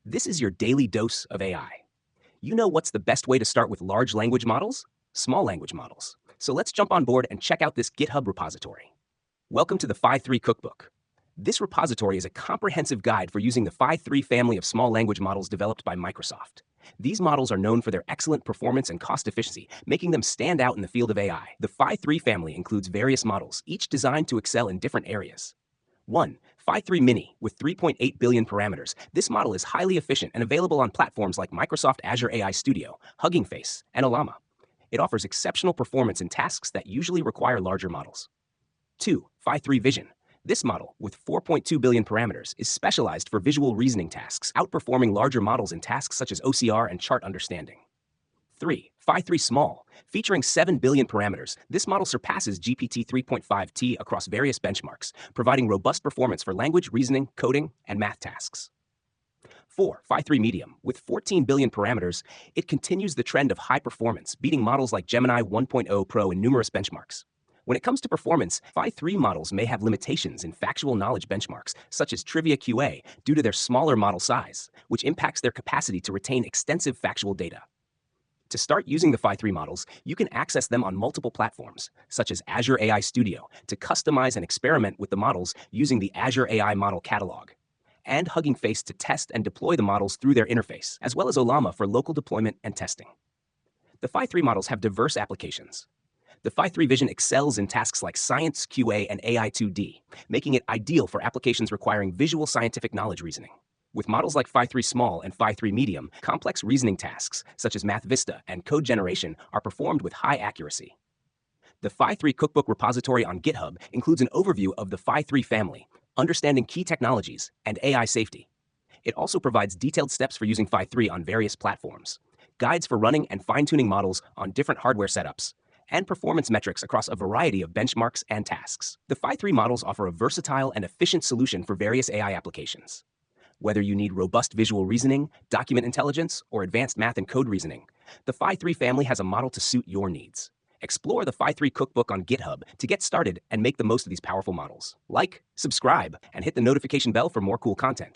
This is your daily dose of AI. You know what's the best way to start with large language models? Small language models. So let's jump on board and check out this GitHub repository. Welcome to the Phi-3 Cookbook. This repository is a comprehensive guide for using the Phi-3 family of small language models developed by Microsoft. These models are known for their excellent performance and cost efficiency, making them stand out in the field of AI. The Phi-3 family includes various models, each designed to excel in different areas. 1. Phi-3 Mini with 3.8 billion parameters. This model is highly efficient and available on platforms like Microsoft Azure AI Studio, Hugging Face, and Llama. It offers exceptional performance in tasks that usually require larger models. 2. Phi-3 Vision. This model, with 4.2 billion parameters, is specialized for visual reasoning tasks, outperforming larger models in tasks such as OCR and chart understanding. 3. Phi-3 Small. Featuring 7 billion parameters, this model surpasses GPT 3.5T across various benchmarks, providing robust performance for language, reasoning, coding, and math tasks. 4. Phi-3 Medium. With 14 billion parameters, it continues the trend of high performance, beating models like Gemini 1.0 Pro in numerous benchmarks. When it comes to performance, Phi-3 models may have limitations in factual knowledge benchmarks, such as Trivia QA, due to their smaller model size, which impacts their capacity to retain extensive factual data. To start using the Phi-3 models, you can access them on multiple platforms, such as Azure AI Studio, to customize and experiment with the models using the Azure AI Model Catalog, and Hugging Face to test and deploy the models through their interface, as well as Llama for local deployment and testing. The Phi-3 models have diverse applications. The Phi-3 Vision excels in tasks like science, QA, and AI 2D, making it ideal for applications requiring visual scientific knowledge reasoning. With models like Phi-3 Small and Phi-3 Medium, complex reasoning tasks, such as Math Vista and code generation, are performed with high accuracy. The Phi-3 Cookbook repository on GitHub includes an overview of the Phi-3 family, understanding key technologies, and AI safety. It also provides detailed steps for using Phi-3 on various platforms, guides for running and fine-tuning models on different hardware setups, and performance metrics across a variety of benchmarks and tasks. The Phi-3 models offer a versatile and efficient solution for various AI applications. Whether you need robust visual reasoning, document intelligence, or advanced math and code reasoning, the Phi-3 family has a model to suit your needs. Explore the Phi-3 Cookbook on GitHub to get started and make the most of these powerful models. Like, subscribe, and hit the notification bell for more cool content.